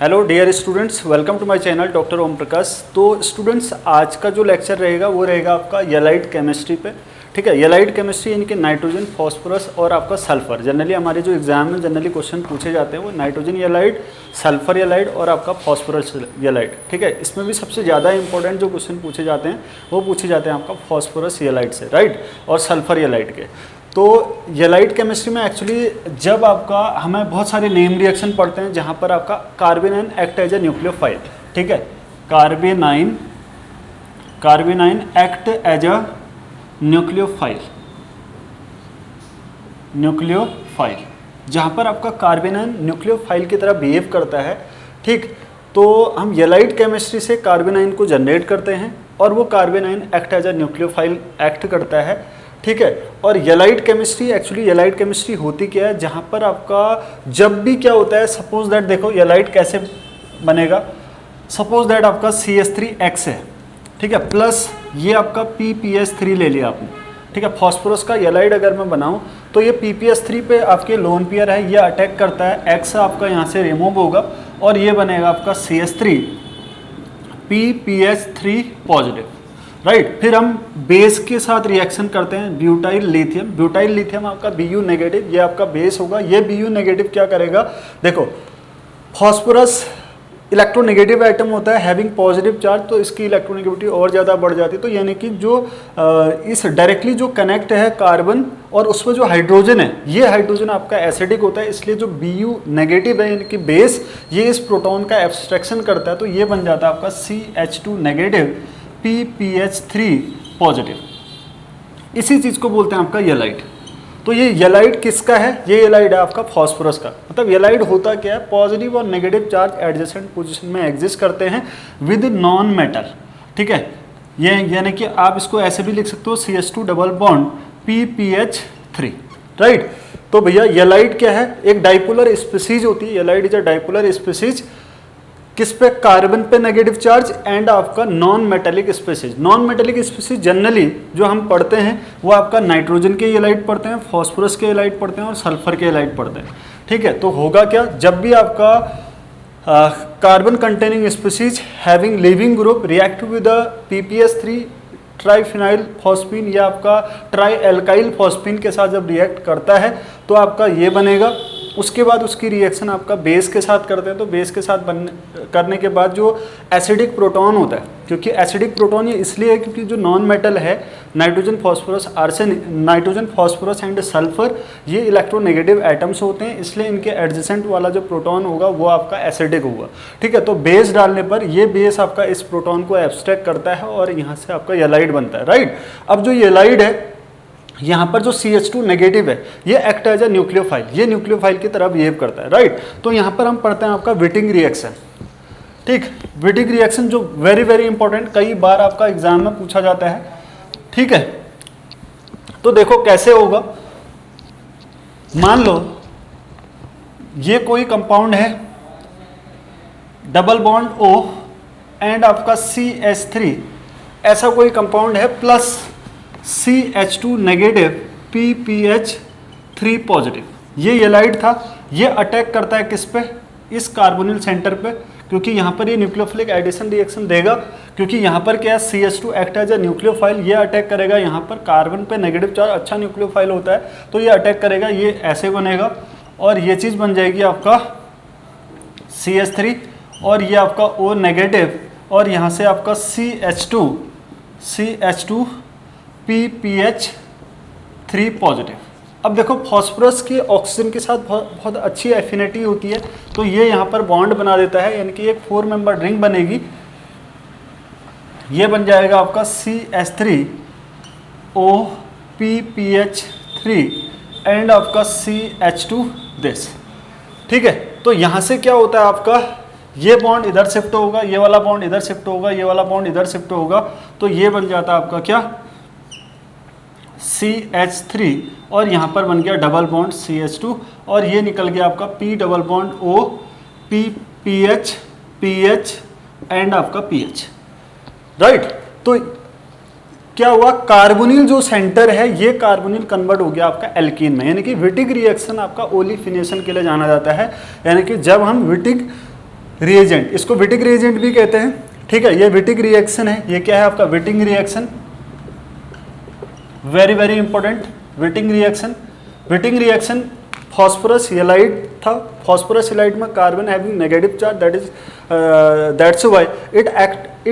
Hello dear students, welcome to my channel doctor Om Prakash. तो students, आज का जो लेक्चर रहेगा वो रहेगा आपका येलाइट केमिस्ट्री पे। ठीक है, येलाइट केमिस्ट्री यानी कि नाइट्रोजन, फॉस्फोरस और आपका सल्फर। जनरली हमारे जो एग्जाम में जनरली क्वेश्चन पूछे जाते हैं वो नाइट्रोजन येलाइट, सल्फर येलाइट और आपका फॉस्फोरस येलाइट। ठीक है, इसमें भी सबसे ज़्यादा इंपॉर्टेंट जो क्वेश्चन पूछे जाते हैं वो पूछे जाते हैं आपका फॉस्फोरस येलाइट से, राइट, और सल्फर येलाइट के। तो येलाइट केमिस्ट्री में एक्चुअली जब आपका हमें बहुत सारे नेम रिएक्शन पढ़ते हैं जहाँ पर आपका carbanion act as a nucleophile. ठीक है, carbanion act as a nucleophile जहाँ पर आपका कार्बेनाइन न्यूक्लियोफाइल की तरह बिहेव करता है। ठीक, तो हम येलाइट केमिस्ट्री से कार्बेनाइन को जनरेट करते हैं और वो carbanion act as a nucleophile act करता है। ठीक है, और ylide chemistry, actually ylide chemistry होती क्या है, जहाँ पर आपका जब भी क्या होता है, सपोज दैट देखो येलाइट कैसे बनेगा। सपोज दैट आपका CH3X है, ठीक है, प्लस ये आपका PPS3 ले लिया आपने। ठीक है, फॉस्फोरस का येलाइट अगर मैं बनाऊं तो ये PPS3 पे आपके लोन पेयर है, ये अटैक करता है, X आपका यहाँ से रिमूव होगा और ये बनेगा आपका CH3 PPS3 पॉजिटिव, राइट। फिर हम बेस के साथ रिएक्शन करते हैं, ब्यूटाइल लिथियम आपका Bu नेगेटिव, ये आपका बेस होगा। ये Bu नेगेटिव क्या करेगा, देखो फॉस्फोरस इलेक्ट्रोनेगेटिव आइटम होता है हैविंग पॉजिटिव चार्ज, तो इसकी इलेक्ट्रोनेगेटिविटी और ज़्यादा बढ़ जाती है। तो यानी कि जो इस डायरेक्टली जो कनेक्ट है कार्बन और उसमें जो हाइड्रोजन है, ये हाइड्रोजन आपका एसिडिक होता है, इसलिए जो Bu नेगेटिव है यानी कि बेस, ये इस प्रोटॉन का एब्स्ट्रैक्शन करता है, तो ये बन जाता है आपका CH2 नेगेटिव PPH3 पॉजिटिव। इसी चीज़ को बोलते हैं आपका येलाइट। तो ये येलाइट किसका है, ये येलाइट है आपका फॉस्फोरस का। मतलब येलाइट होता क्या है, पॉजिटिव और नेगेटिव चार्ज एडजेसेंट पोजीशन में एग्जिस्ट करते हैं विद नॉन मेटल। ठीक है, ये यानी कि आप इसको ऐसे भी लिख सकते हो CH2 double bond PPH3, right. तो भैया येलाइट क्या है, एक डाइपोलर स्पीसीज होती है। येलाइट इज अ डाइपोलर स्पीसीज, किस पे, कार्बन पे नेगेटिव चार्ज एंड आपका non metallic species. Non metallic species generally जो हम पढ़ते हैं वो आपका नाइट्रोजन के येलाइट पढ़ते हैं, फॉस्फोरस के येलाइट पढ़ते हैं और सल्फर के येलाइट पढ़ते हैं। ठीक है, तो होगा क्या, जब भी आपका carbon containing species having leaving group react with PPS3 triphenyl phosphine या आपका ट्राई एल्काइल फॉस्फीन के साथ जब रिएक्ट करता है तो आपका ये बनेगा। उसके बाद उसकी रिएक्शन आपका बेस के साथ करते हैं, तो बेस के साथ करने के बाद जो एसिडिक प्रोटॉन होता है, क्योंकि एसिडिक प्रोटॉन ये इसलिए है क्योंकि जो नॉन मेटल है नाइट्रोजन फॉस्फोरस एंड सल्फर, ये इलेक्ट्रोनेगेटिव एटम्स होते हैं, इसलिए इनके एडजेसेंट वाला जो प्रोटॉन होगा वो आपका एसिडिक होगा। ठीक है, तो बेस डालने पर ये बेस आपका इस प्रोटॉन को एब्स्ट्रैक्ट करता है और यहाँ से आपका येलाइट बनता है, राइट। अब जो येलाइट है यहाँ पर जो CH2 नेगेटिव है ये एक्ट एज अ न्यूक्लियोफाइल, ये न्यूक्लियोफाइल की तरह बिहेव करता है, राइट। तो यहाँ पर हम पढ़ते हैं आपका विटिंग रिएक्शन। ठीक, विटिंग रिएक्शन जो वेरी वेरी इंपॉर्टेंट, कई बार आपका एग्जाम में पूछा जाता है। ठीक है, तो देखो कैसे होगा, मान लो ये कोई कंपाउंड है, डबल बॉन्ड O एंड आपका CH3, ऐसा कोई कंपाउंड है, plus CH2 negative PPH3 positive. ये येलाइट था, ये अटैक करता है किस पे, इस कार्बोनिल सेंटर पे, क्योंकि यहाँ पर ये न्यूक्लियोफिलिक एडिशन रिएक्शन देगा, क्योंकि यहाँ पर क्या है CH2 act as a nucleophile, ये अटैक करेगा यहाँ पर कार्बन पे नेगेटिव चार्ज, अच्छा न्यूक्लियोफाइल होता है तो ये अटैक करेगा, ये ऐसे बनेगा और ये चीज़ बन जाएगी आपका CH3 और ये आपका O नेगेटिव और यहाँ से आपका CH2 PPH3 पॉजिटिव। अब देखो फॉस्फोरस की ऑक्सीजन के साथ बहुत अच्छी एफिनिटी होती है, तो ये यहाँ पर बॉन्ड बना देता है, यानी कि एक 4 मेंबर रिंग बनेगी। ये बन जाएगा आपका CH3O PPH3 एंड आपका CH2 दिस। ठीक है, तो यहाँ से क्या होता है आपका, ये बॉन्ड इधर शिफ्ट होगा, ये वाला बॉन्ड इधर शिफ्ट होगा, ये वाला बॉन्ड इधर शिफ्ट होगा, तो ये बन जाता है आपका क्या, CH3 और यहाँ पर बन गया डबल बॉन्ड CH2 और ये निकल गया आपका P double bond O PH and आपका PH, राइट। तो क्या हुआ, कार्बोनिल जो सेंटर है ये कार्बोनिल कन्वर्ट हो गया आपका एल्कीन में, यानी कि विटिग रिएक्शन आपका ओलिफिनेशन के लिए जाना जाता है। यानी कि जब हम विटिग रिएजेंट, इसको विटिक रिएजेंट भी कहते हैं, ठीक है। ये विटिक रिएक्शन है, ये क्या है आपका Wittig reaction, very very important. Wittig reaction, Wittig reaction phosphorus halide था, फॉस्फोरस हेलाइड में carbon having negative charge, that's why it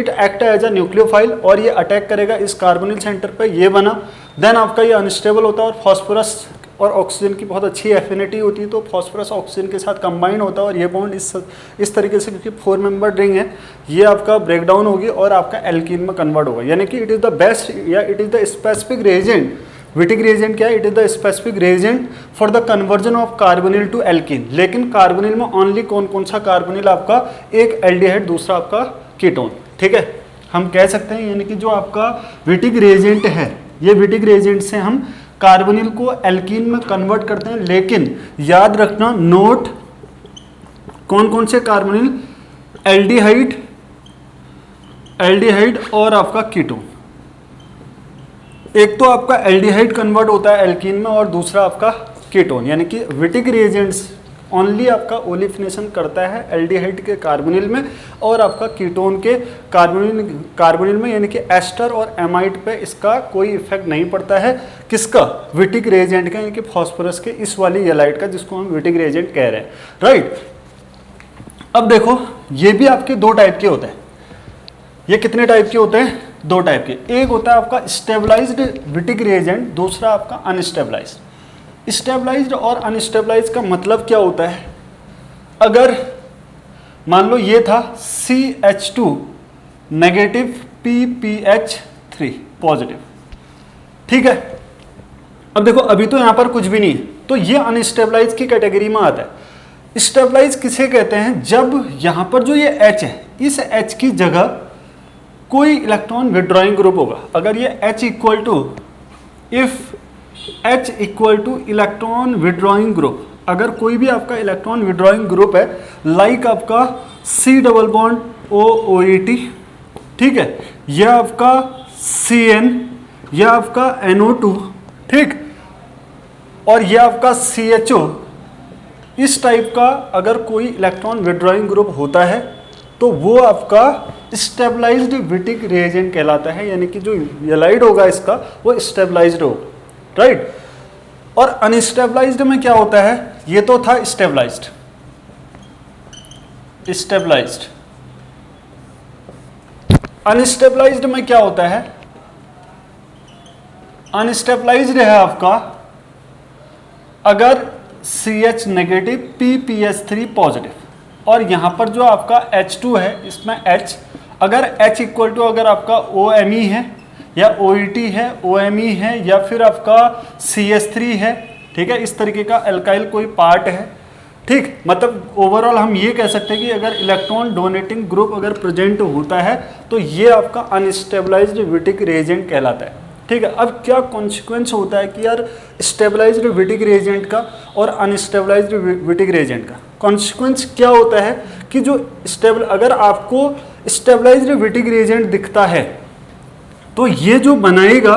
act as a nucleophile, और ये अटैक करेगा इस कार्बोनिल सेंटर पे, ये बना। देन आपका ये अनस्टेबल होता है और फॉस्फोरस और ऑक्सीजन की बहुत अच्छी एफिनिटी होती है, तो फॉस्फोरस ऑक्सीजन के साथ कंबाइन होता है और ये बॉन्ड इस तरीके से, क्योंकि 4 मेंबर रिंग है, ये आपका ब्रेक डाउन होगी और आपका एल्कीन में कन्वर्ट होगा। यानी कि इट इज़ द बेस्ट या it is the specific reagent. Wittig reagent क्या है? It is the specific reagent for the conversion of carbonyl to alkene. लेकिन कार्बोनिल में ओनली कौन कौन सा कार्बोनिल आपका, एक एल्डिहाइड, दूसरा आपका कीटोन, ठीक है। हम कह सकते हैं यानी कि जो आपका विटिक रिएजेंट है, ये विटिक रिएजेंट से हम कार्बोनिल को एल्कीन में कन्वर्ट करते हैं। लेकिन याद रखना नोट, कौन कौन से कार्बोनिल, एल्डिहाइड, एल्डिहाइड और आपका कीटोन। एक तो आपका एल्डिहाइड कन्वर्ट होता है एल्कीन में और दूसरा आपका कीटोन, यानी कि विटिक रिएजेंट्स ओनली आपका ओलिफिनेशन करता है एल्डिहाइड के कार्बोनिल में और आपका कीटोन के कार्बोनिल में, यानी कि एस्टर और एमाइड पे इसका कोई इफेक्ट नहीं पड़ता है। किसका? विटिक रिएजेंट का, यानी कि फॉस्फोरस के इस वाली हेलाइड का, जिसको हम विटिक रिएजेंट कह रहे हैं, राइट। अब देखो ये भी आपके दो टाइप के होते हैं। ये कितने टाइप के होते हैं? दो टाइप के। एक होता है आपका स्टेबलाइज्ड विटिक रिएजेंट, दूसरा आपका अनस्टेबलाइज्ड। स्टेबलाइज्ड और अनस्टेबलाइज्ड का मतलब क्या होता है? अगर मान लो ये था CH2 नेगेटिव PPH3 पॉजिटिव, ठीक है। अब देखो अभी तो यहां पर कुछ भी नहीं है, तो ये अनस्टेबलाइज की कैटेगरी में आता है। स्टेबलाइज किसे कहते हैं? जब यहां पर जो ये H है, इस H की जगह कोई इलेक्ट्रॉन विड्रॉइंग ग्रुप होगा। अगर ये H equal to, if H equal to electron withdrawing group, अगर कोई भी आपका इलेक्ट्रॉन विड्रॉइंग ग्रुप है, लाइक आपका C डबल बॉन्ड OOET, ठीक है, यह आपका CN, यह आपका NO2, ठीक, और यह आपका CHO, इस टाइप का अगर कोई इलेक्ट्रॉन विड्रॉइंग ग्रुप होता है तो वो आपका स्टेबलाइज्ड विटिक रिएजेंट कहलाता है, यानी कि जो हेलाइड होगा इसका वो स्टेबलाइज्ड होगा, राइट। और अनस्टेबलाइज्ड में क्या होता है? ये तो था स्टेबलाइज्ड, स्टेबलाइज्ड। अनस्टेबलाइज्ड में क्या होता है? अनस्टेबलाइज्ड है आपका अगर CH नेगेटिव PPH3 पॉजिटिव, और यहां पर जो आपका H2 है, इसमें H, अगर H इक्वल टू अगर आपका OMe है या OET है, OMe है या फिर आपका CH3 है, ठीक है, इस तरीके का एल्काइल कोई पार्ट है, ठीक। मतलब ओवरऑल हम ये कह सकते हैं कि अगर इलेक्ट्रॉन डोनेटिंग ग्रुप अगर प्रेजेंट होता है तो ये आपका अनस्टेबलाइज्ड विटिक रिएजेंट कहलाता है, ठीक है। अब क्या कॉन्सिक्वेंस होता है कि यार स्टेबलाइज्ड विटिक रिएजेंट का और अनस्टेबलाइज्ड विटिक रिएजेंट का कॉन्सिक्वेंस क्या होता है कि जो स्टेबल, अगर आपको स्टेबलाइज्ड विटिक रिएजेंट दिखता है तो ये जो बनाएगा,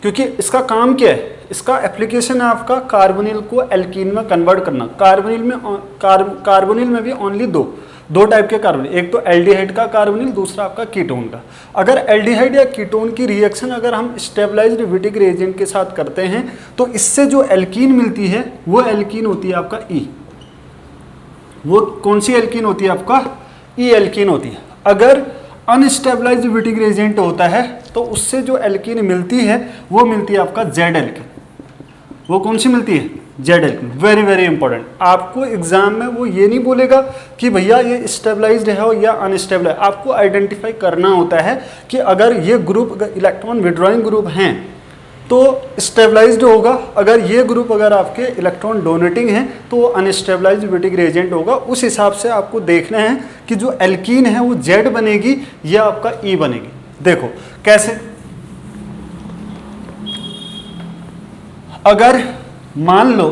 क्योंकि इसका काम क्या है, इसका एप्लीकेशन है आपका कार्बोनिल को एल्कीन में कन्वर्ट करना। कार्बोनिल में भी ओनली दो टाइप के कार्बोनिल, एक तो एल्डिहाइड का कार्बोनिल, दूसरा आपका कीटोन का। अगर एल्डिहाइड या कीटोन की रिएक्शन अगर हम स्टेबलाइज्ड विटिक रिएजेंट के साथ करते हैं तो इससे जो एल्कीन मिलती है वो एल्कीन होती है आपका E। वो कौन सी एल्कीन होती है? आपका E एल्कीन होती है। अगर अनस्टेबलाइज्ड विटिक रिएजेंट होता है तो उससे जो एल्कीन मिलती है वो मिलती है आपका Z एल्कीन। वो कौन सी मिलती है? Z alkene. Very very important. आपको एग्जाम में वो ये नहीं बोलेगा कि भैया ये स्टेबलाइज्ड है या अनस्टेबलाइज्ड, आपको आइडेंटिफाई करना होता है कि अगर ये ग्रुप इलेक्ट्रॉन विड्रॉइंग ग्रुप हैं तो स्टेबलाइज्ड होगा, अगर ये ग्रुप अगर आपके इलेक्ट्रॉन डोनेटिंग है तो वो अनस्टेबलाइज्ड विटिक रिएजेंट होगा। उस हिसाब से आपको देखना है कि जो एल्कीन है वो Z बनेगी या आपका E बनेगी। देखो कैसे, अगर मान लो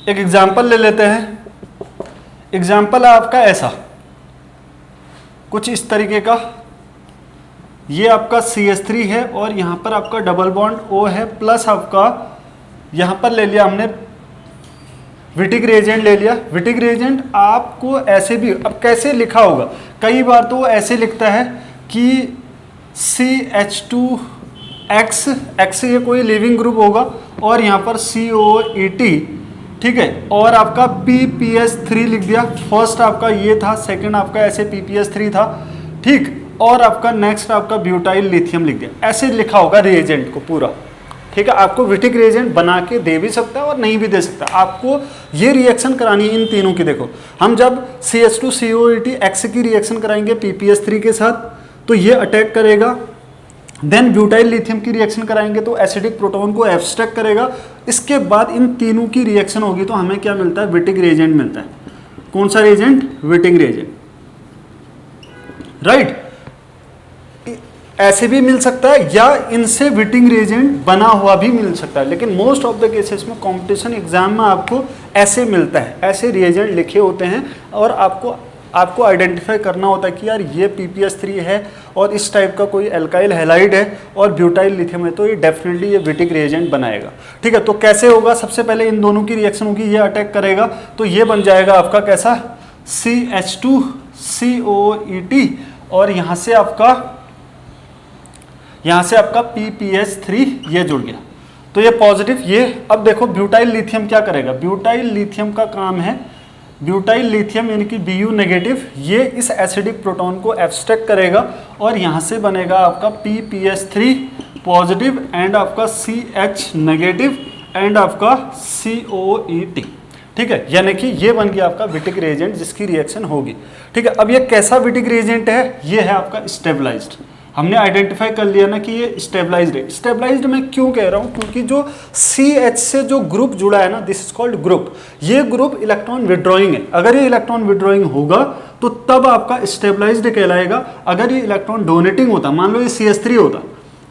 एक एग्जाम्पल ले लेते हैं, एग्जाम्पल है आपका ऐसा कुछ इस तरीके का, ये आपका CH3 है और यहाँ पर आपका डबल बॉन्ड O है, प्लस आपका यहाँ पर ले लिया हमने विटिक रिएजेंट ले लिया। विटिक रिएजेंट आपको ऐसे भी, अब कैसे लिखा होगा, कई बार तो वो ऐसे लिखता है कि CH2X, X ये कोई लिविंग ग्रुप होगा और यहाँ पर COET, ठीक है, और आपका PPS3 लिख दिया। फर्स्ट आपका ये था, सेकंड आपका ऐसे PPS3 था, ठीक, और आपका नेक्स्ट आपका ब्यूटाइल लिथियम लिख दिया। ऐसे लिखा होगा रिएजेंट को पूरा, ठीक है। आपको विटिक रिएजेंट बना के दे भी सकता है और नहीं भी दे सकता। आपको ये रिएक्शन करानी है इन तीनों की। देखो हम जब CH2COET X की रिएक्शन कराएंगे PPS3 के साथ तो ये अटैक करेगा, देन ब्यूटाइल लिथियम की रिएक्शन कराएंगे तो एसिडिक प्रोटॉन को एब्स्ट्रैक्ट करेगा। इसके बाद इन तीनों की रिएक्शन होगी तो हमें क्या मिलता है, विटिक रिएजेंट मिलता है। कौन सा रिएजेंट, विटिक रिएजेंट, राइट। ऐसे भी मिल सकता है या इनसे विटिक रिएजेंट बना हुआ भी मिल सकता है, लेकिन मोस्ट ऑफ द केसेस में कंपटीशन एग्जाम में आपको ऐसे मिलता है, ऐसे रिएजेंट लिखे होते हैं और आपको आइडेंटिफाई करना होता है कि यार ये PPS3 है और इस टाइप का कोई एल्काइल हैलाइड है और ब्यूटाइल लिथियम है तो ये डेफिनेटली ये विटिक रिएजेंट बनाएगा, ठीक है। तो कैसे होगा, सबसे पहले इन दोनों की रिएक्शन होगी, ये अटैक करेगा तो ये बन जाएगा आपका कैसा, CH2COET और यहाँ से आपका PPS3 ये जुड़ गया तो ये पॉजिटिव। ये अब देखो ब्यूटाइल लिथियम क्या करेगा, ब्यूटाइल लिथियम का काम है, ब्यूटाइल लिथियम यानी कि Bu नेगेटिव, ये इस एसिडिक प्रोटॉन को एब्स्ट्रैक्ट करेगा और यहाँ से बनेगा आपका PPS3 पॉजिटिव एंड आपका CH नेगेटिव एंड आपका COET, ठीक है। यानी कि ये बन गया आपका विटिक रिएजेंट जिसकी रिएक्शन होगी, ठीक है। अब ये कैसा विटिक रिएजेंट है, ये है आपका स्टेबलाइज्ड। हमने आइडेंटिफाई कर लिया ना कि ये स्टेबलाइज्ड है। स्टेबलाइज्ड मैं क्यों कह रहा हूँ, क्योंकि जो CH से जो ग्रुप जुड़ा है ना, दिस इज कॉल्ड ग्रुप, ये ग्रुप इलेक्ट्रॉन विड्रॉइंग है। अगर ये इलेक्ट्रॉन विड्रॉइंग होगा तो तब आपका स्टेबलाइज्ड कहलाएगा। अगर ये इलेक्ट्रॉन डोनेटिंग होता, मान लो ये CH3 होता,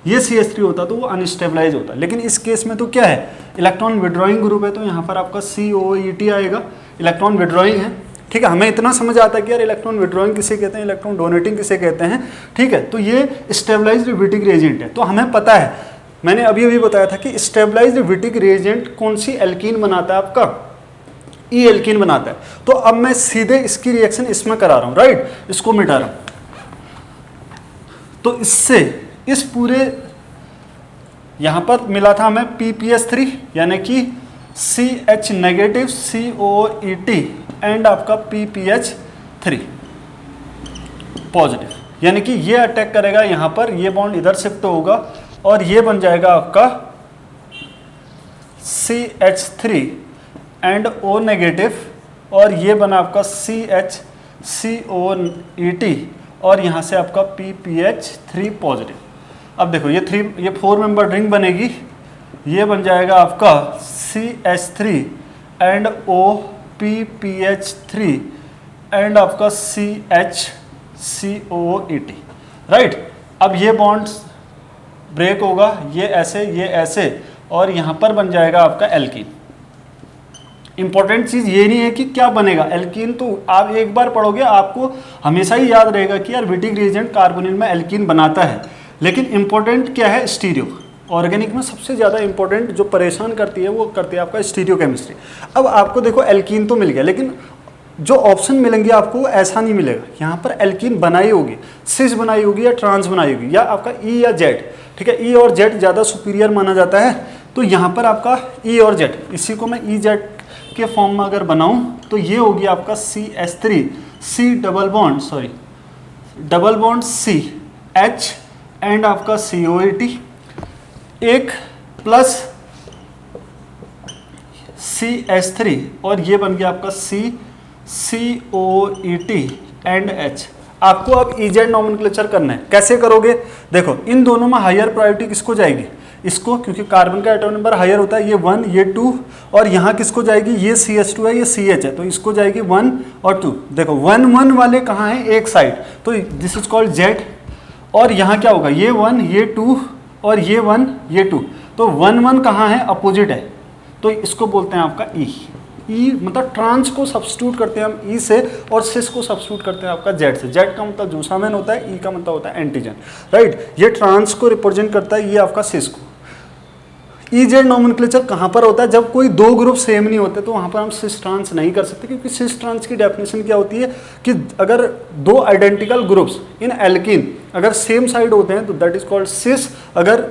ये CH3 होता तो वो अनस्टेबलाइज होता। लेकिन इस केस में तो क्या है, इलेक्ट्रॉन विड्रॉइंग ग्रुप है तो यहाँ पर आपका COET आएगा, इलेक्ट्रॉन विड्रॉइंग है, ठीक है। हमें इतना समझ आता है कि यार इलेक्ट्रॉन विड्रॉइंग किसे कहते हैं, इलेक्ट्रॉन डोनेटिंग किसे कहते हैं, ठीक है। तो ये स्टेबलाइज्ड विटिक रिएजेंट है। तो हमें पता है, मैंने अभी बताया था कि स्टेबलाइज्ड विटिक रिएजेंट कौन सी एल्कीन बनाता है, आपका ई एल्कीन बनाता है। तो अब मैं सीधे इसकी रिएक्शन इसमें करा रहा हूँ, राइट, इसको मिटा रहा हूँ। तो इससे इस पूरे यहाँ पर मिला था हमें PPS3 यानी कि CH नेगेटिव COET एंड आपका PPH3 पॉजिटिव, यानी कि ये अटैक करेगा यहाँ पर, ये बॉन्ड इधर शिफ्ट होगा और ये बन जाएगा आपका CH3 एंड O नेगेटिव और ये बना आपका CH COET और यहाँ से आपका PPH3 पॉजिटिव। अब देखो ये 4 मेंबर रिंग बनेगी, ये बन जाएगा आपका CH3 and O PPH3 and आपका CH COET, राइट। अब ये बॉन्ड्स ब्रेक होगा, ये ऐसे और यहाँ पर बन जाएगा आपका एल्कीन। इंपॉर्टेंट चीज़ ये नहीं है कि क्या बनेगा एल्कीन, तो आप एक बार पढ़ोगे आपको हमेशा ही याद रहेगा कि यार विटिक रिएजेंट कार्बोनिल में एल्कीन बनाता है। लेकिन इंपॉर्टेंट क्या है, स्टीरियो। ऑर्गेनिक में सबसे ज़्यादा इंपॉर्टेंट जो परेशान करती है वो करती है आपका स्टीरियो केमिस्ट्री। अब आपको देखो एल्कीन तो मिल गया, लेकिन जो ऑप्शन मिलेंगे आपको ऐसा नहीं मिलेगा। यहाँ पर एल्कीन बनाई होगी, सिस बनाई होगी या ट्रांस बनाई होगी या आपका ई या जेड, ठीक है। ई और जेड ज़्यादा सुपीरियर माना जाता है, तो यहाँ पर आपका ई और जेड, इसी को मैं ई जेड के फॉर्म में अगर बनाऊँ तो ये होगी आपका CH3 C double bond CH and आपका COET एक प्लस CH3 और ये बन गया आपका COET एंड H। आपको अब EZ नॉमेनक्लेचर करना है, कैसे करोगे, देखो इन दोनों में हायर प्रायोरिटी किसको जाएगी, इसको, क्योंकि कार्बन का एटॉमिक नंबर हायर होता है, ये 1 ये 2 और यहाँ किसको जाएगी, ये CH2 है ये CH है तो इसको जाएगी 1 और 2। देखो 1 1 वाले कहाँ हैं, एक साइड, तो दिस इज कॉल्ड Z। और यहाँ क्या होगा, ये 1 ये 2 और ये 1 ये 2, तो 1 1 कहाँ है, अपोजिट है, तो इसको बोलते हैं आपका E। मतलब ट्रांस को सब्स्टिट्यूट करते हैं हम E से और सिस को सब्स्टिट्यूट करते हैं आपका Z से। Z का मतलब जूसामेन होता है, E का मतलब होता है एंटीजन, राइट। ये ट्रांस को रिप्रेजेंट करता है, ये आपका सिस को। ईजेड नोमेनक्लेचर कहाँ पर होता है? जब कोई दो ग्रुप सेम नहीं होते तो वहाँ पर हम सिस ट्रांस नहीं कर सकते, क्योंकि सिस ट्रांस की डेफिनेशन क्या होती है कि अगर दो आइडेंटिकल ग्रुप्स इन एल्कीन अगर सेम साइड होते हैं तो दैट इज कॉल्ड सिस, अगर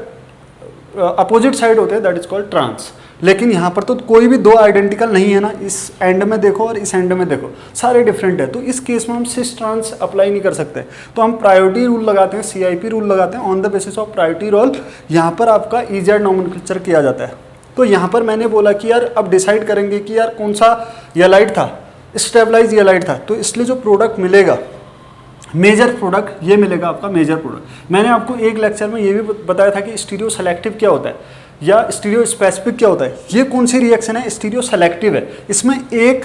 अपोजिट साइड होते हैं दैट इज कॉल्ड ट्रांस। लेकिन यहाँ पर तो कोई भी दो आइडेंटिकल नहीं है ना, इस एंड में देखो और इस एंड में देखो, सारे डिफरेंट है, तो इस केस में हम सिस ट्रांस अप्लाई नहीं कर सकते। तो हम प्रायोरिटी रूल लगाते हैं, CIP रूल लगाते हैं, on the basis of priority rule यहाँ पर आपका ईजेड नोमेनक्लेचर किया जाता है। तो यहाँ पर मैंने बोला कि यार अब डिसाइड करेंगे कि यार कौन सा येलाइट था, स्टेबलाइज येलाइट था, तो इसलिए जो प्रोडक्ट मिलेगा मेजर प्रोडक्ट ये मिलेगा आपका मेजर प्रोडक्ट। मैंने आपको एक लेक्चर में ये भी बताया था कि स्टीरियो सेलेक्टिव क्या होता है या स्टीरियो स्पेसिफिक क्या होता है। ये कौन सी रिएक्शन है? स्टीरियो सेलेक्टिव है। इसमें एक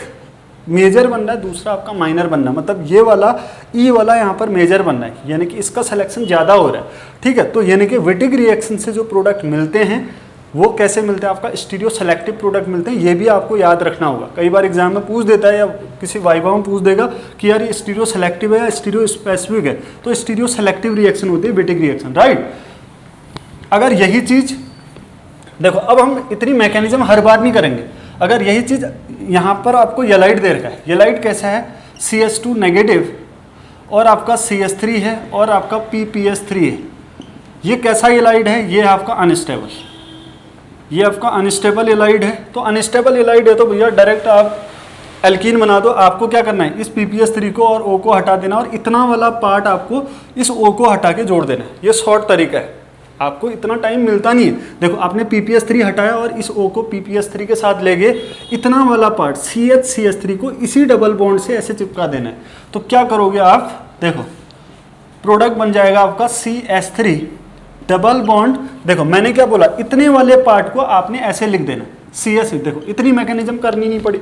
मेजर बन रहा है, दूसरा आपका माइनर बन रहा है, मतलब ये वाला ई वाला यहाँ पर मेजर बन रहा है, यानी कि इसका सिलेक्शन ज़्यादा हो रहा है। ठीक है, तो यानी कि विटिग रिएक्शन से जो प्रोडक्ट मिलते हैं वो कैसे मिलते हैं? आपका स्टीरियो सेलेक्टिव प्रोडक्ट मिलते हैं। ये भी आपको याद रखना होगा, कई बार एग्जाम में पूछ देता है या किसी वाइवा में पूछ देगा कि यार ये स्टीरियो सेलेक्टिव है या स्टीरियो स्पेसिफिक है, तो स्टीरियो सेलेक्टिव रिएक्शन होती है विटिग रिएक्शन, राइट। अगर यही चीज़ देखो, अब हम इतनी मैकेनिज्म हर बार नहीं करेंगे। अगर यही चीज़ यहाँ पर आपको येलाइट दे रखा है, येलाइट कैसा है? CS2 नेगेटिव और आपका CS3 है और आपका PPS3 है। ये कैसा येलाइट है? ये आपका अनस्टेबल, ये आपका अनस्टेबल येलाइट है। तो अनस्टेबल येलाइट है तो भैया डायरेक्ट आप एल्कीन बना दो। आपको क्या करना है? इस PPS3 को और O को हटा देना और इतना वाला पार्ट आपको इस O को हटा के जोड़ देना है। ये शॉर्ट तरीका है, आपको इतना टाइम मिलता नहीं है। देखो आपने PPS3 हटाया और इस O को PPS3 के साथ ले गए, इतना वाला पार्ट CH-CS3 को इसी डबल बॉन्ड से ऐसे चिपका देना है। तो क्या करोगे आप? देखो प्रोडक्ट बन जाएगा आपका CS3 डबल बॉन्ड। देखो मैंने क्या बोला, इतने वाले पार्ट को आपने ऐसे लिख देना CS। देखो इतनी मैकेनिज्म करनी नहीं पड़ी,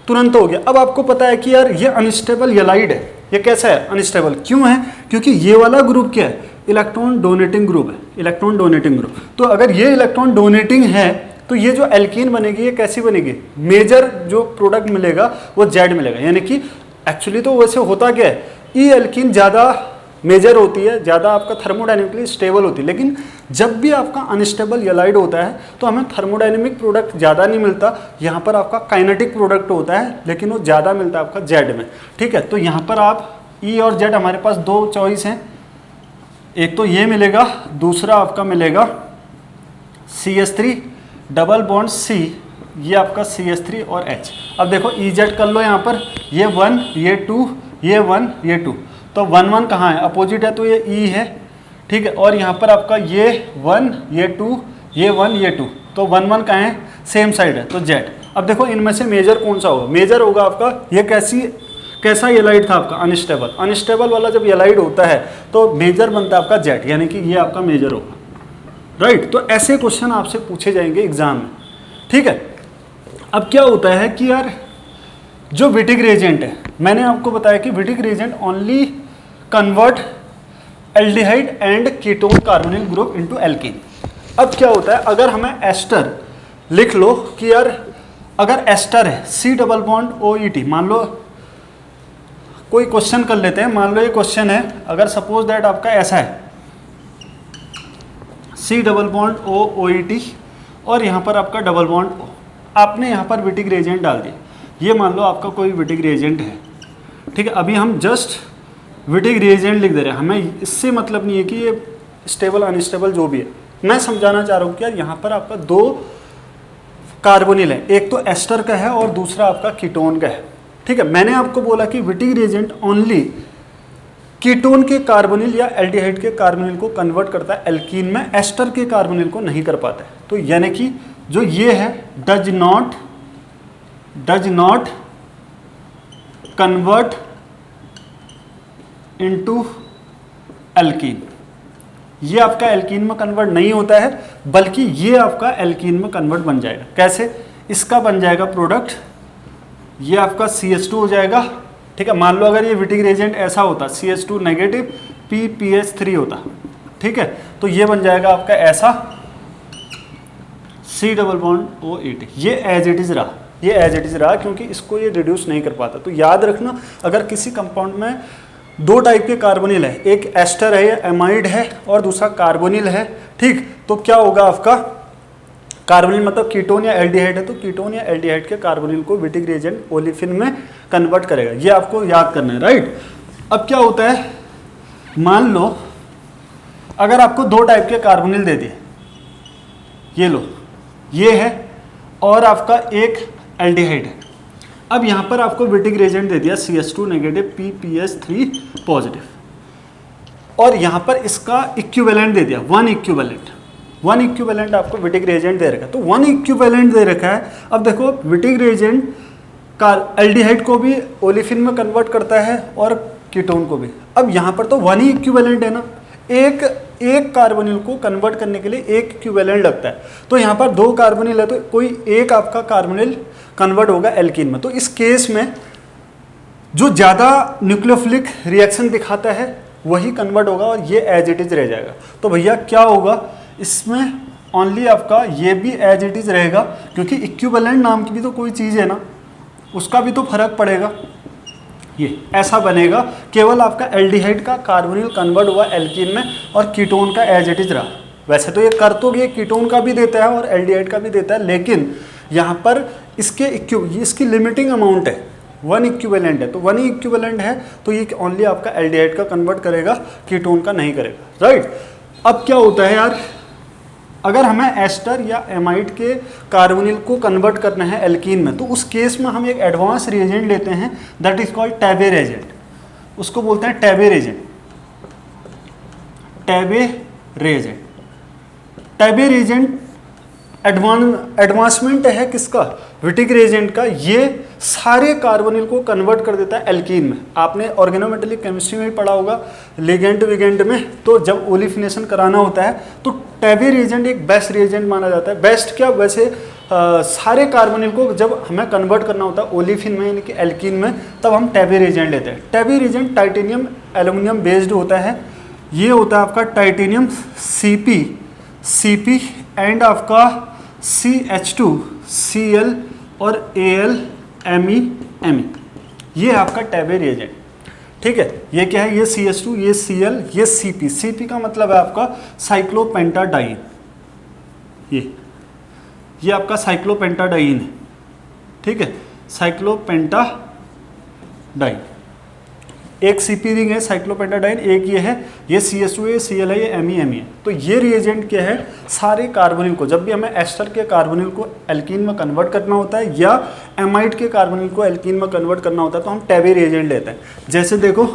तुरंत हो गया। अब आपको पता है कि यार ये अनस्टेबल येलाइड है। ये कैसा है? अनस्टेबल। क्यों है? क्योंकि ये वाला ग्रुप क्या है? इलेक्ट्रॉन डोनेटिंग ग्रुप है, इलेक्ट्रॉन डोनेटिंग ग्रुप। तो अगर ये इलेक्ट्रॉन डोनेटिंग है तो ये जो एल्कीन बनेगी ये कैसी बनेगी? मेजर जो प्रोडक्ट मिलेगा वो जेड मिलेगा। यानी कि एक्चुअली तो वैसे होता क्या है, ई एल्कीन ज़्यादा मेजर होती है, ज़्यादा आपका थर्मोडाइनमिकली स्टेबल होती है। लेकिन जब भी आपका अनस्टेबल येलाइड होता है तो हमें थर्मोडाइनमिक प्रोडक्ट ज़्यादा नहीं मिलता, यहाँ पर आपका काइनेटिक प्रोडक्ट होता है, लेकिन वो ज़्यादा मिलता है आपका जेड में। ठीक है, तो यहाँ पर आप ई और जेड हमारे पास दो चॉइस हैं, एक तो ये मिलेगा, दूसरा आपका मिलेगा CS3 डबल बॉन्ड C, ये आपका CS3 और H। अब देखो EZ कर लो यहाँ पर, ये 1 ये 2 ये 1 ये 2, तो 1 1 कहाँ है? अपोजिट है तो ये E है। ठीक है, और यहाँ पर आपका ये 1 ये 2 ये 1 ये 2, तो 1 1 कहाँ है? सेम साइड है तो Z। अब देखो इनमें से मेजर कौन सा होगा? मेजर होगा आपका ये कैसा येलाइड था आपका? अनस्टेबल। अनस्टेबल वाला जब येलाइड होता है तो मेजर बनता है आपका जेड, यानी कि ये आपका मेजर होगा, राइट। तो ऐसे क्वेश्चन आपसे पूछे जाएंगे एग्जाम में। ठीक है, अब क्या होता है कि यार जो विटिग रिएजेंट है, मैंने आपको बताया कि Wittig reagent only convert aldehyde and ketone carbonyl group into alkene. अब क्या होता है, अगर हमें एस्टर लिख लो कि यार अगर एस्टर है C डबल बॉन्ड OET, मान लो कोई क्वेश्चन कर लेते हैं, मान लो ये क्वेश्चन है, अगर सपोज दैट आपका ऐसा है C डबल बॉन्ड OET और यहाँ पर आपका डबल बॉन्ड O, आपने यहाँ पर विटिग रिएजेंट डाल दिया। ये मान लो आपका कोई विटिग रिएजेंट है। ठीक है, अभी हम जस्ट विटिग रिएजेंट लिख दे रहे हैं, हमें इससे मतलब नहीं है कि ये स्टेबल अनस्टेबल जो भी है। मैं समझाना चाह रहा हूँ कि यार यहाँ पर आपका दो कार्बोनिल है, एक तो एस्टर का है और दूसरा आपका कीटोन का है। ठीक है, मैंने आपको बोला कि विटिग रिएजेंट ओनली कीटोन के कार्बोनिल या एल्डिहाइड के कार्बोनिल को कन्वर्ट करता है एल्कीन में, एस्टर के कार्बोनिल को नहीं कर पाता है। तो यानी कि जो ये है does not convert into alkene, ये आपका एल्कीन में कन्वर्ट नहीं होता है, बल्कि ये आपका एल्कीन में कन्वर्ट बन जाएगा। कैसे? इसका बन जाएगा प्रोडक्ट, ये आपका CH2 हो जाएगा। ठीक है, मान लो अगर ये विटिग रिएजेंट ऐसा होता CH2 नेगेटिव PPH3 होता, ठीक है, तो ये बन जाएगा आपका ऐसा C डबल बॉन्ड OET। ये एज इट इज़ रहा, ये एज इट इज़ रहा क्योंकि इसको ये रिड्यूस नहीं कर पाता। तो याद रखना, अगर किसी कंपाउंड में दो टाइप के कार्बोनिल है, एक एस्टर है या एमाइड है और दूसरा कार्बोनिल है, ठीक, तो क्या होगा आपका कार्बोनिल मतलब कीटोन या एल्डिहाइड है तो कीटोन या एल्डिहाइड के कार्बोनिल को विटिक रिएजेंट ओलेफिन में कन्वर्ट करेगा, ये आपको याद करना है, राइट। अब क्या होता है, मान लो अगर आपको 2 टाइप के कार्बोनिल दे दिए, ये लो ये है और आपका एक एल्डिहाइड है। अब यहाँ पर आपको विटिक रिएजेंट दे दिया CH2 नेगेटिव PPH3 पॉजिटिव, और यहाँ पर इसका इक्विवेलेंट दे दिया 1 इक्विवेलेंट आपको विटिक रिएजेंट दे रखा है। तो 1 इक्विवेलेंट दे रखा है। अब देखो विटिक रिएजेंट का एल्डिहाइड को भी ओलेफिन में कन्वर्ट करता है और कीटोन को भी। अब यहाँ पर तो 1 ही इक्विवेलेंट है ना, एक कार्बोनिल को कन्वर्ट करने के लिए 1 इक्विवेलेंट लगता है। तो यहाँ पर 2 कार्बोनिल है तो कोई एक आपका कार्बोनिल कन्वर्ट होगा एल्कीन में। तो इस केस में जो ज़्यादा न्यूक्लियोफिलिक रिएक्शन दिखाता है वही कन्वर्ट होगा और ये एज इट इज रह जाएगा। तो भैया क्या होगा इसमें, ओनली आपका ये भी एज इट इज रहेगा, क्योंकि इक्विवेलेंट नाम की भी तो कोई चीज़ है ना, उसका भी तो फर्क पड़ेगा। ये ऐसा बनेगा, केवल आपका एल्डिहाइड का कार्बोनिल कन्वर्ट हुआ एल्कीन में और कीटोन का एज इट इज रहा। वैसे तो ये कर तो ये कीटोन का भी देता है और एल्डिहाइड का भी देता है, लेकिन यहाँ पर इसकी लिमिटिंग अमाउंट है, 1 इक्विवेलेंट है। तो 1 ही इक्विवेलेंट है तो ये ओनली आपका एल्डिहाइड का कन्वर्ट करेगा, कीटोन का नहीं करेगा, राइट। अब क्या होता है यार, अगर हमें एस्टर या एमाइड के कार्बोनिल को कन्वर्ट करना है एल्कीन में, तो उस केस में हम एक एडवांस रिएजेंट लेते हैं, दैट इज कॉल्ड टैबे रिएजेंट। उसको बोलते हैं टैबे रिएजेंट। टैबे रिएजेंट एडवांसमेंट है किसका, विटिक रिएजेंट का। ये सारे कार्बोनिल को कन्वर्ट कर देता है एल्कीन में। आपने ऑर्गेनोमेटेलिक केमिस्ट्री में भी पढ़ा होगा, लिगेंड विगेंड में, तो जब ओलिफिनेशन कराना होता है तो टैबे रिएजेंट एक बेस्ट रिएजेंट माना जाता है। बेस्ट क्या, वैसे सारे कार्बोनिल को जब हमें कन्वर्ट करना होता है ओलिफिन में यानी कि एल्कीन में, तब हम टैबे रिएजेंट लेते हैं। टैबे रिएजेंट टाइटेनियम एल्यूमिनियम बेस्ड होता है। ये होता है आपका टाइटेनियम CP एंड आपका CH2 Cl और Al Me। ये आपका टैबे रिएजेंट, ठीक है। ये क्या है, ये CH2, ये Cl, ये CP का मतलब है आपका साइक्लोपेंटाडाइन। ये आपका साइक्लोपेंटाडाइन है, ठीक है, साइक्लोपेंटाडाइन। एक CP रिंग है साइक्लोपेंटाडाइन, एक ये है, ये CH2 है, Cl है, ये Me है। तो ये रिएजेंट क्या है, सारे कार्बोनिल को, जब भी हमें एस्टर के कार्बोनिल को एल्कीन में कन्वर्ट करना होता है या एमाइड के कार्बोनिल को एल्कीन में कन्वर्ट करना होता है, तो हम टैबे रिएजेंट लेते हैं। जैसे देखो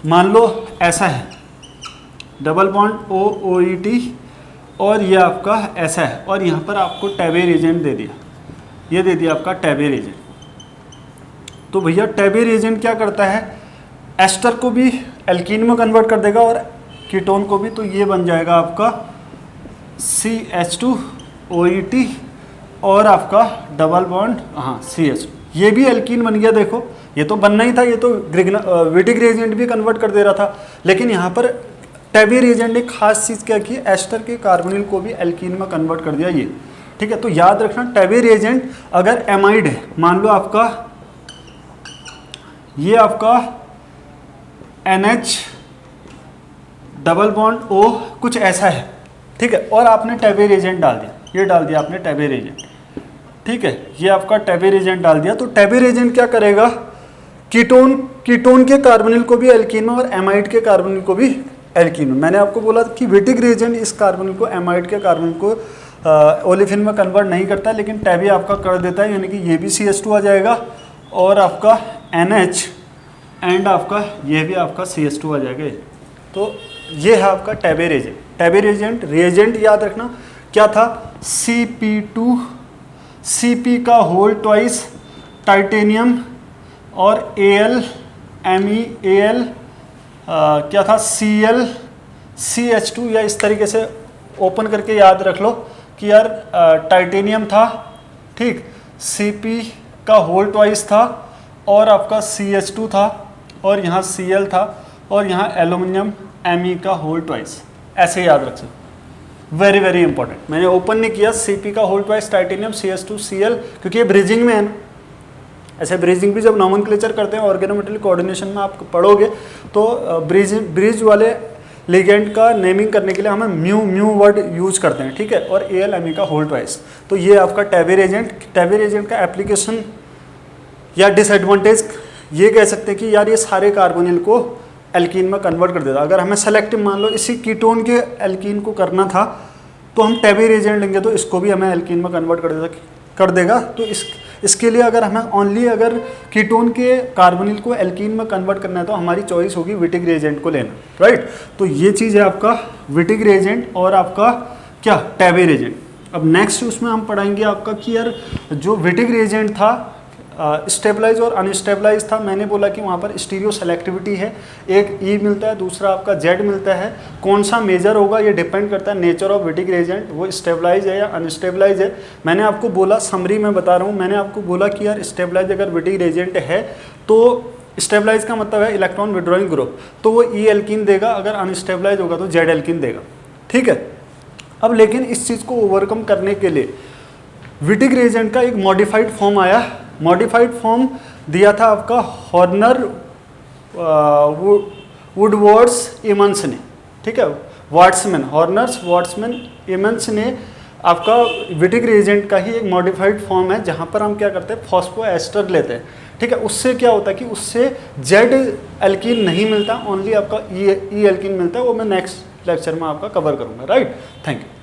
मान लो ऐसा है, डबल बॉन्ड OOET, और ये आपका ऐसा है, और यहाँ पर आपको टैबे रिएजेंट दे दिया, ये दे दिया आपका टैबे रिएजेंट। तो भैया टैबे रिएजेंट क्या करता है, एस्टर को भी एल्कीन में कन्वर्ट कर देगा और कीटोन को भी। तो ये बन जाएगा आपका CH2OET और आपका डबल बॉन्ड CH। ये भी एल्कीन बन गया। देखो ये तो बनना ही था, ये तो विटिक रिएजेंट भी कन्वर्ट कर दे रहा था, लेकिन यहाँ पर टैबे रिएजेंट ने खास चीज़ क्या की, एस्टर के कार्बोनिल को भी एल्कीन में कन्वर्ट कर दिया, ये ठीक है। तो याद रखना टैबे रिएजेंट अगर एमाइड है, मान लो आपका ये आपका NH डबल बॉन्ड O कुछ ऐसा है, ठीक है, और आपने टैबे रिएजेंट डाल दिया, ये डाल दिया आपने टैबे रिएजेंट, ठीक है, ये आपका टैबे रिएजेंट डाल दिया। तो टैबे रिएजेंट क्या करेगा, कीटोन के कार्बोनिल को भी एल्कीन में और एमाइड के कार्बोनिल को भी एल्कीन में। मैंने आपको बोला कि विटिक रिएजेंट इस कार्बोनिल को, एमाइड के कार्बोनिल को ओलेफिन में कन्वर्ट नहीं करता, लेकिन टैबे आपका कर देता है, यानी कि ये भी CH2 आ जाएगा और आपका NH एंड आपका ये भी आपका CH2 आ जाएगा। तो ये है आपका टैबे रिएजेंट। टैबे रिएजेंट याद रखना क्या था, CP2 CP का होल ट्वाइस टाइटेनियम और Al Me Al क्या था Cl CH2, या इस तरीके से ओपन करके याद रख लो कि यार टाइटेनियम था, ठीक, CP का होल ट्वाइस था और आपका CH2 था और यहाँ Cl था और यहाँ एल्यूमिनियम Me का होल ट्वाइस, ऐसे याद रख सकते। वेरी वेरी इंपॉर्टेंट, मैंने ओपन नहीं किया CP का whole twice titanium CH2 Cl, क्योंकि ये ब्रिजिंग में है ना। ऐसे ब्रिजिंग भी जब नॉमेनक्लेचर करते हैं ऑर्गेनोमेटेलिक कोऑर्डिनेशन में आप पढ़ोगे तो ब्रिज वाले लिगेंड का नेमिंग करने के लिए हमें म्यू म्यू वर्ड यूज करते हैं, ठीक है, और AlMe का होल ट्वाइस। तो ये आपका टेबेर एजेंट का एप्लीकेशन या डिसएडवांटेज ये कह सकते हैं कि यार ये सारे कार्बोनिल को एल्कीन में कन्वर्ट कर देता। अगर हमें सेलेक्टिव मान लो इसी कीटोन के एल्कीन को करना था तो हम टेबेर एजेंट लेंगे तो इसको भी हमें एल्कीन में कन्वर्ट कर देगा। तो इसके लिए अगर हमें ओनली अगर कीटोन के कार्बोनिल को एल्कीन में कन्वर्ट करना है तो हमारी चॉइस होगी विटिक रिएजेंट को लेना, राइट। तो ये चीज़ है आपका विटिक रिएजेंट और आपका क्या टेबेर एजेंट। अब नेक्स्ट उसमें हम पढ़ाएंगे आपका कि यार जो विटिक रिएजेंट था स्टेबलाइज और अनस्टेबलाइज था। मैंने बोला कि वहाँ पर स्टीरियो सेलेक्टिविटी है, एक E मिलता है, दूसरा आपका Z मिलता है। कौन सा मेजर होगा ये डिपेंड करता है नेचर ऑफ विटिक रिएजेंट, वो स्टेबलाइज है या अनस्टेबलाइज है। मैंने आपको बोला, समरी में बता रहा हूँ, मैंने आपको बोला कि यार स्टेबलाइज अगर विटिक रिएजेंट है तो स्टेबलाइज का मतलब है इलेक्ट्रॉन विड्रॉइंग ग्रुप, तो वो E एल्कीन देगा, अगर अनस्टेबलाइज होगा तो Z एल्कीन देगा, ठीक है। अब लेकिन इस चीज़ को ओवरकम करने के लिए विटिक रिएजेंट का एक मॉडिफाइड फॉर्म आया। मॉडिफाइड फॉर्म दिया था आपका हॉर्नर वुडवर्ड्स एमंस ने, ठीक है, वाट्समैन, हॉर्नर्स वाट्समैन एमंस ने आपका विटिक रिएजेंट का ही एक मॉडिफाइड फॉर्म है जहाँ पर हम क्या करते हैं फॉस्फोएस्टर लेते हैं, ठीक है। उससे क्या होता है कि उससे जेड एल्कीन नहीं मिलता, ओनली आपका ई एल्कीन मिलता है। वो मैं नेक्स्ट लेक्चर में आपका कवर करूँगा, राइट। Thank you.